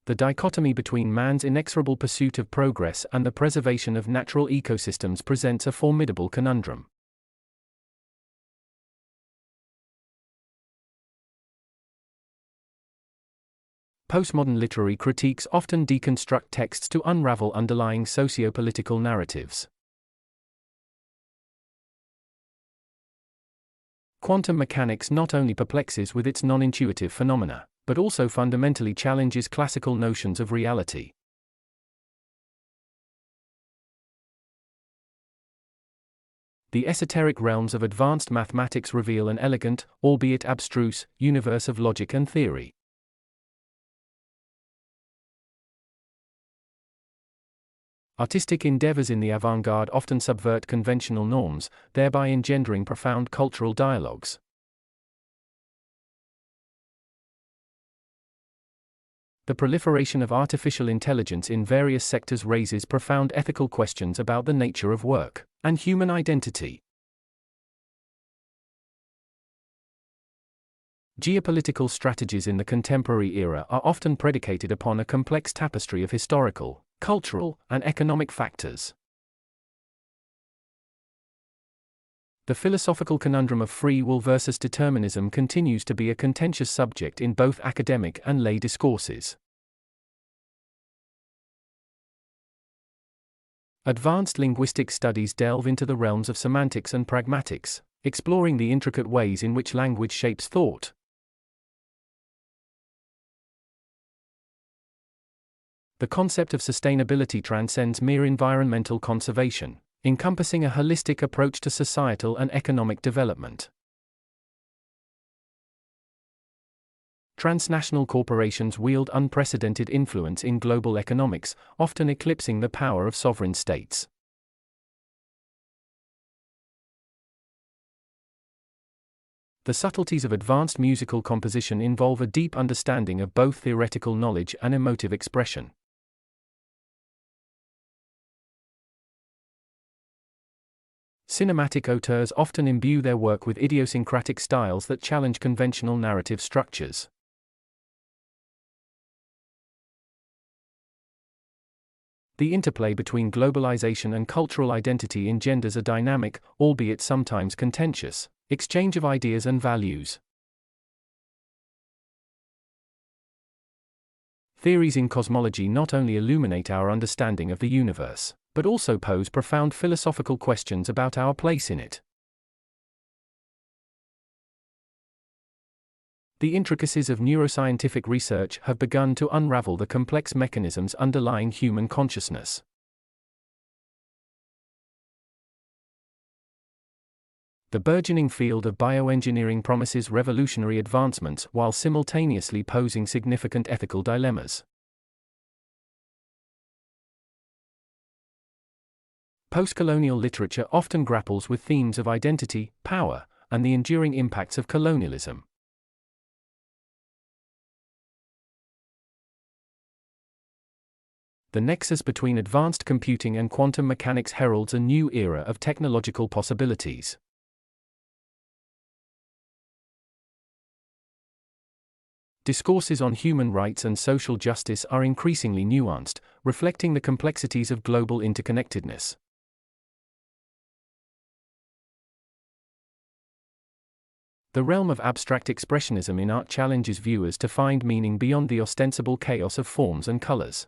The dichotomy between man's inexorable pursuit of progress and the preservation of natural ecosystems presents a formidable conundrum. Postmodern literary critiques often deconstruct texts to unravel underlying socio-political narratives. Quantum mechanics not only perplexes with its non-intuitive phenomena, but also fundamentally challenges classical notions of reality. The esoteric realms of advanced mathematics reveal an elegant, albeit abstruse, universe of logic and theory. Artistic endeavors in the avant-garde often subvert conventional norms, thereby engendering profound cultural dialogues. The proliferation of artificial intelligence in various sectors raises profound ethical questions about the nature of work and human identity. Geopolitical strategies in the contemporary era are often predicated upon a complex tapestry of historical, cultural, and economic factors. The philosophical conundrum of free will versus determinism continues to be a contentious subject in both academic and lay discourses. Advanced linguistic studies delve into the realms of semantics and pragmatics, exploring the intricate ways in which language shapes thought. The concept of sustainability transcends mere environmental conservation, encompassing a holistic approach to societal and economic development. Transnational corporations wield unprecedented influence in global economics, often eclipsing the power of sovereign states. The subtleties of advanced musical composition involve a deep understanding of both theoretical knowledge and emotive expression. Cinematic auteurs often imbue their work with idiosyncratic styles that challenge conventional narrative structures. The interplay between globalization and cultural identity engenders a dynamic, albeit sometimes contentious, exchange of ideas and values. Theories in cosmology not only illuminate our understanding of the universe, but also pose profound philosophical questions about our place in it. The intricacies of neuroscientific research have begun to unravel the complex mechanisms underlying human consciousness. The burgeoning field of bioengineering promises revolutionary advancements while simultaneously posing significant ethical dilemmas. Post-colonial literature often grapples with themes of identity, power, and the enduring impacts of colonialism. The nexus between advanced computing and quantum mechanics heralds a new era of technological possibilities. Discourses on human rights and social justice are increasingly nuanced, reflecting the complexities of global interconnectedness. The realm of abstract expressionism in art challenges viewers to find meaning beyond the ostensible chaos of forms and colors.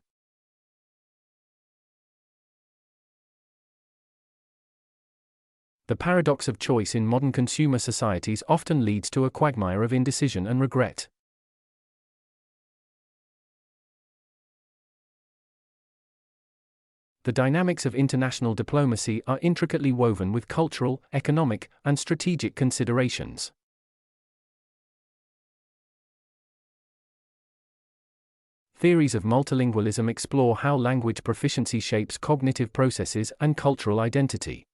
The paradox of choice in modern consumer societies often leads to a quagmire of indecision and regret. The dynamics of international diplomacy are intricately woven with cultural, economic, and strategic considerations. Theories of multilingualism explore how language proficiency shapes cognitive processes and cultural identity.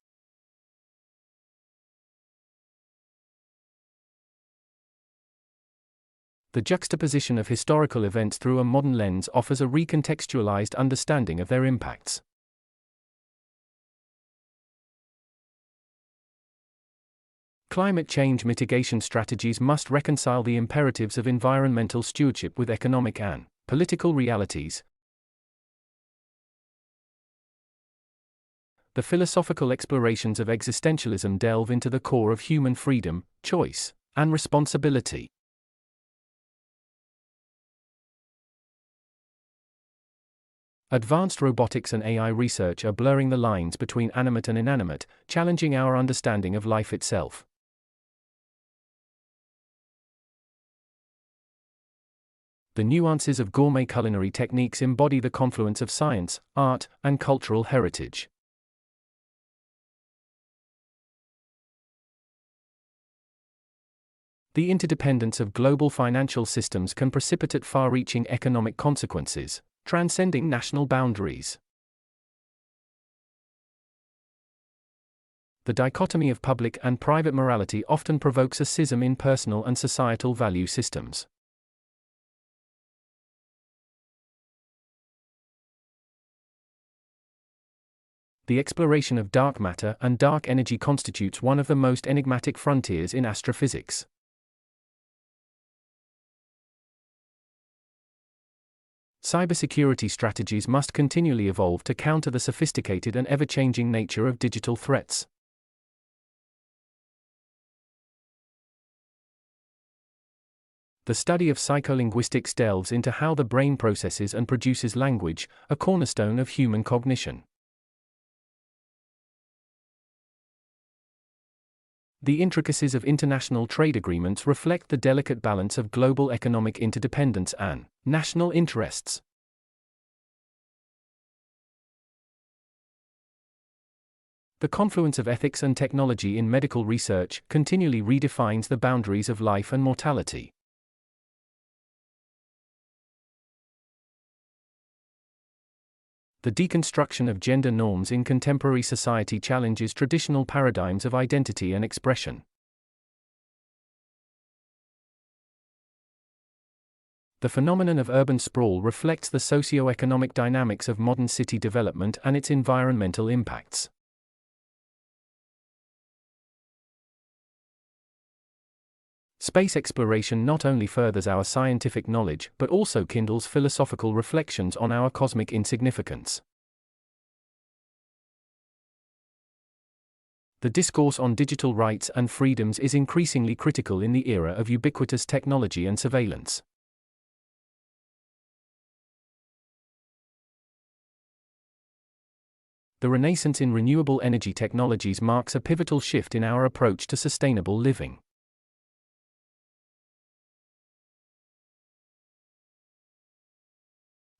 The juxtaposition of historical events through a modern lens offers a recontextualized understanding of their impacts. Climate change mitigation strategies must reconcile the imperatives of environmental stewardship with economic and Political realities. The philosophical explorations of existentialism delve into the core of human freedom, choice, and responsibility. Advanced robotics and AI research are blurring the lines between animate and inanimate, challenging our understanding of life itself. The nuances of gourmet culinary techniques embody the confluence of science, art, and cultural heritage. The interdependence of global financial systems can precipitate far-reaching economic consequences, transcending national boundaries. The dichotomy of public and private morality often provokes a schism in personal and societal value systems. The exploration of dark matter and dark energy constitutes one of the most enigmatic frontiers in astrophysics. Cybersecurity strategies must continually evolve to counter the sophisticated and ever-changing nature of digital threats. The study of psycholinguistics delves into how the brain processes and produces language, a cornerstone of human cognition. The intricacies of international trade agreements reflect the delicate balance of global economic interdependence and national interests. The confluence of ethics and technology in medical research continually redefines the boundaries of life and mortality. The deconstruction of gender norms in contemporary society challenges traditional paradigms of identity and expression. The phenomenon of urban sprawl reflects the socio-economic dynamics of modern city development and its environmental impacts. Space exploration not only furthers our scientific knowledge but also kindles philosophical reflections on our cosmic insignificance. The discourse on digital rights and freedoms is increasingly critical in the era of ubiquitous technology and surveillance. The renaissance in renewable energy technologies marks a pivotal shift in our approach to sustainable living.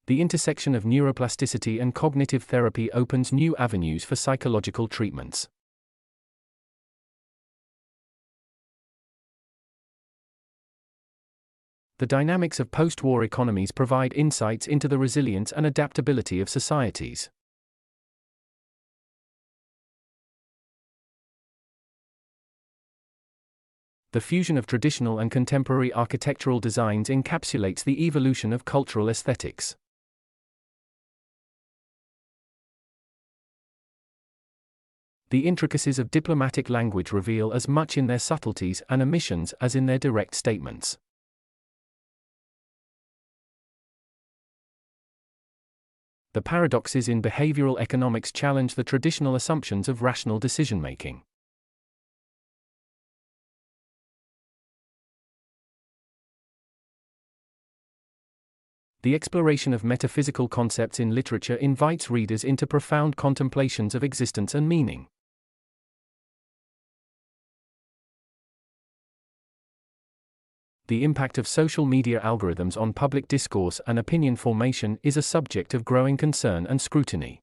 The intersection of neuroplasticity and cognitive therapy opens new avenues for psychological treatments. The dynamics of post-war economies provide insights into the resilience and adaptability of societies. The fusion of traditional and contemporary architectural designs encapsulates the evolution of cultural aesthetics. The intricacies of diplomatic language reveal as much in their subtleties and omissions as in their direct statements. The paradoxes in behavioral economics challenge the traditional assumptions of rational decision-making. The exploration of metaphysical concepts in literature invites readers into profound contemplations of existence and meaning. The impact of social media algorithms on public discourse and opinion formation is a subject of growing concern and scrutiny.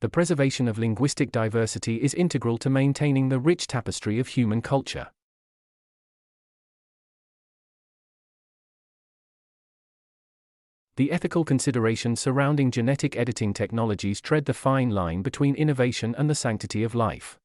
The preservation of linguistic diversity is integral to maintaining the rich tapestry of human culture. The ethical considerations surrounding genetic editing technologies tread the fine line between innovation and the sanctity of life.